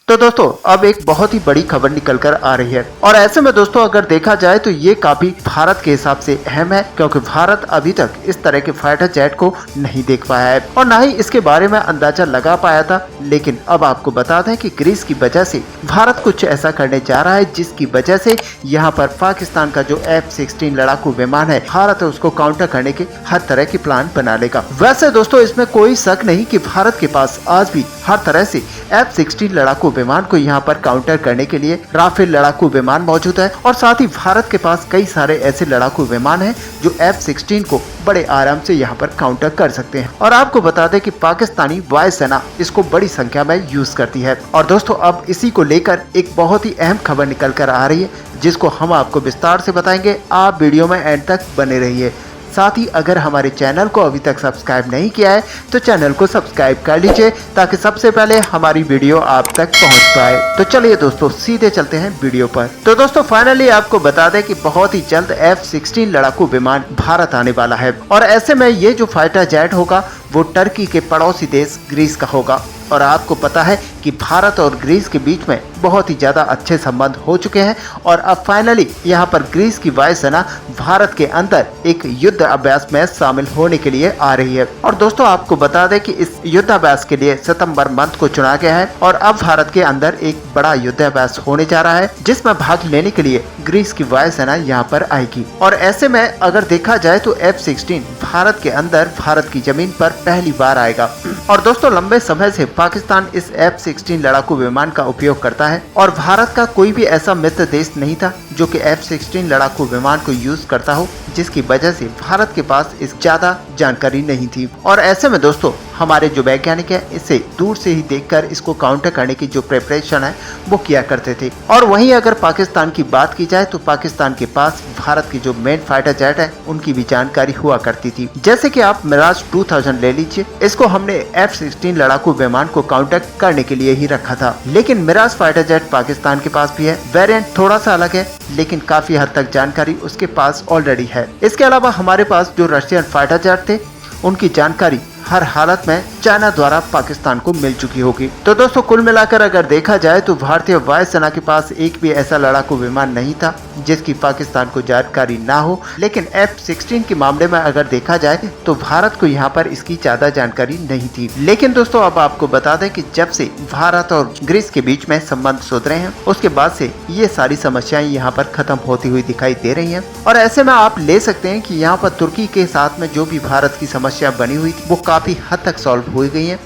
तो दोस्तों अब एक बहुत ही बड़ी खबर निकल कर आ रही है और ऐसे में दोस्तों अगर देखा जाए तो ये काफी भारत के हिसाब से अहम है, क्योंकि भारत अभी तक इस तरह के फाइटर जेट को नहीं देख पाया है और ना ही इसके बारे में अंदाजा लगा पाया था। लेकिन अब आपको बता दें कि ग्रीस की वजह से भारत कुछ ऐसा करने जा रहा है जिसकी वजह से यहाँ पर पाकिस्तान का जो F-16 लड़ाकू विमान है, भारत उसको काउंटर करने के हर तरह की प्लान बना लेगा। वैसे दोस्तों इसमें कोई शक नहीं कि भारत के पास आज भी हर तरह से F-16 लड़ाकू विमान को यहाँ पर काउंटर करने के लिए राफेल लड़ाकू विमान मौजूद है और साथ ही भारत के पास कई सारे ऐसे लड़ाकू विमान हैं जो F-16 को बड़े आराम से यहाँ पर काउंटर कर सकते हैं। और आपको बता दें कि पाकिस्तानी वायुसेना इसको बड़ी संख्या में यूज करती है। और दोस्तों अब इसी को लेकर एक बहुत ही अहम खबर निकल कर आ रही है जिसको हम आपको विस्तार से बताएंगे। आप वीडियो में एंड तक बने रहिए। साथ ही अगर हमारे चैनल को अभी तक सब्सक्राइब नहीं किया है तो चैनल को सब्सक्राइब कर लीजिए ताकि सबसे पहले हमारी वीडियो आप तक पहुंच पाए। तो चलिए दोस्तों सीधे चलते हैं वीडियो पर। तो दोस्तों फाइनली आपको बता दें कि बहुत ही जल्द F-16 लड़ाकू विमान भारत आने वाला है और ऐसे में ये जो फाइटर जेट होगा वो टर्की के पड़ोसी देश ग्रीस का होगा। और आपको पता है कि भारत और ग्रीस के बीच में बहुत ही ज़्यादा अच्छे संबंध हो चुके हैं और अब फाइनली यहाँ पर ग्रीस की वायुसेना भारत के अंदर एक युद्ध अभ्यास में शामिल होने के लिए आ रही है। और दोस्तों आपको बता दें कि इस युद्ध अभ्यास के लिए सितंबर मंथ को चुना गया है और अब भारत के अंदर एक बड़ा युद्ध अभ्यास होने जा रहा है जिसमें भाग लेने के लिए ग्रीस की वायुसेना यहाँ पर आएगी। और ऐसे में अगर देखा जाए तो F-16 भारत के अंदर भारत की जमीन पर पहली बार आएगा। और दोस्तों लंबे समय से पाकिस्तान इस F-16 लड़ाकू विमान का उपयोग करता है और भारत का कोई भी ऐसा मित्र देश नहीं था जो कि F-16 लड़ाकू विमान को यूज करता हो, जिसकी वजह से भारत के पास इस ज्यादा जानकारी नहीं थी। और ऐसे में दोस्तों हमारे जो वैज्ञानिक है इसे दूर से ही देखकर इसको काउंटर करने की जो प्रिपरेशन है वो किया करते थे। और वहीं अगर पाकिस्तान की बात की जाए तो पाकिस्तान के पास भारत की जो मेन फाइटर जेट है उनकी भी जानकारी हुआ करती थी। जैसे कि आप मिराज 2000 ले लीजिए, इसको हमने F-16 लड़ाकू विमान को काउंटर करने के लिए ही रखा था। लेकिन मिराज फाइटर जेट पाकिस्तान के पास भी है, वेरिएंट थोड़ा सा अलग है लेकिन काफी हद तक जानकारी उसके पास ऑलरेडी है। इसके अलावा हमारे पास जो रशियन फाइटर जेट थे उनकी जानकारी हर हालत में चाइना द्वारा पाकिस्तान को मिल चुकी होगी। तो दोस्तों कुल मिलाकर अगर देखा जाए तो भारतीय वायुसेना के पास एक भी ऐसा लड़ाकू विमान नहीं था जिसकी पाकिस्तान को जानकारी ना हो। लेकिन F-16 के मामले में अगर देखा जाए तो भारत को यहाँ पर इसकी ज्यादा जानकारी नहीं थी। लेकिन दोस्तों अब आपको बता दें कि जब से भारत और ग्रीस के बीच में संबंध सुधरे हैं उसके बाद से ये सारी समस्याएं यहाँ पर खत्म होती हुई दिखाई दे रही हैं। और ऐसे में आप ले सकते हैं कि यहाँ पर तुर्की के साथ में जो भी भारत की समस्या बनी हुई थी वो काफी हद तक सॉल्व हो गई हैं,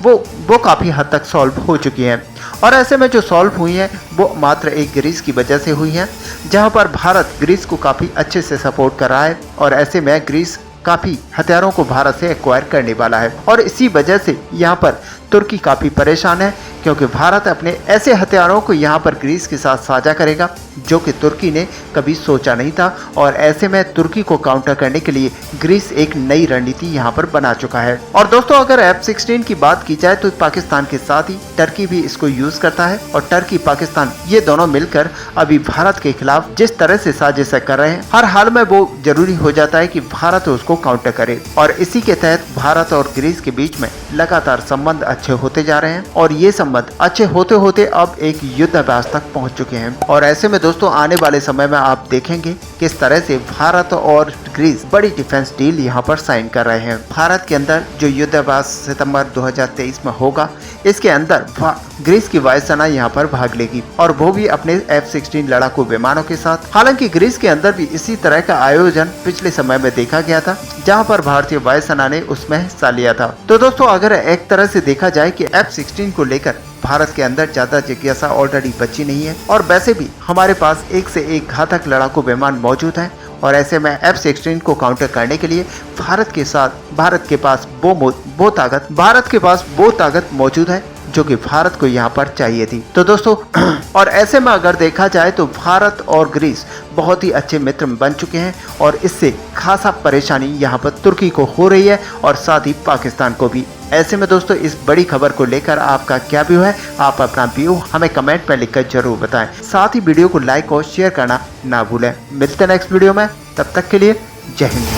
वो काफी हद तक सॉल्व हो चुकी हैं। और ऐसे में जो सॉल्व हुई हैं वो मात्र एक ग्रीस की वजह से हुई हैं, जहां पर भारत ग्रीस को काफी अच्छे से सपोर्ट कर रहा है और ऐसे में ग्रीस काफी हथियारों को भारत से एक्वायर करने वाला है। और इसी वजह से यहाँ पर तुर्की काफी परेशान है क्योंकि भारत अपने ऐसे हथियारों को यहाँ पर ग्रीस के साथ साझा करेगा जो कि तुर्की ने कभी सोचा नहीं था। और ऐसे में तुर्की को काउंटर करने के लिए ग्रीस एक नई रणनीति यहाँ पर बना चुका है। और दोस्तों अगर F-16 की बात की जाए तो पाकिस्तान के साथ ही टर्की भी इसको यूज करता है और टर्की पाकिस्तान ये दोनों मिलकर अभी भारत के खिलाफ जिस तरह से साजिशें कर रहे हैं, हर हाल में वो जरूरी हो जाता है कि भारत उसको काउंटर करे। और इसी के तहत भारत और ग्रीस के बीच में लगातार संबंध अच्छे होते जा रहे हैं और ये संबंध अच्छे होते होते अब एक युद्ध अभ्यास तक पहुंच चुके हैं। और ऐसे में दोस्तों आने वाले समय में आप देखेंगे किस तरह से भारत और ग्रीस बड़ी डिफेंस डील यहां पर साइन कर रहे हैं। भारत के अंदर जो युद्ध अभ्यास सितंबर 2023 में होगा, इसके अंदर ग्रीस की वायुसेना यहां पर भाग लेगी और वो भी अपने F-16 लड़ाकू विमानों के साथ। हालांकि ग्रीस के अंदर भी इसी तरह का आयोजन पिछले समय में देखा गया था जहां पर भारतीय वायुसेना ने उसमें हिस्सा लिया था। तो दोस्तों अगर एक तरह से देखा जाए कि F-16 को लेकर भारत के अंदर ज्यादा जिज्ञासा ऑलरेडी बची नहीं है और वैसे भी हमारे पास एक से एक घातक लड़ाकू विमान मौजूद हैं। और ऐसे में F-16 को काउंटर करने के लिए भारत के पास वो ताकत मौजूद है जो कि भारत को यहाँ पर चाहिए थी। तो दोस्तों और ऐसे में अगर देखा जाए तो भारत और ग्रीस बहुत ही अच्छे मित्र बन चुके हैं और इससे खासा परेशानी यहाँ पर तुर्की को हो रही है और साथ ही पाकिस्तान को भी। ऐसे में दोस्तों इस बड़ी खबर को लेकर आपका क्या व्यू है, आप अपना व्यू हमें कमेंट में लिखकर जरूर बताएं। साथ ही वीडियो को लाइक और शेयर करना ना भूलें। मिलते हैं नेक्स्ट वीडियो में, तब तक के लिए जय हिंद।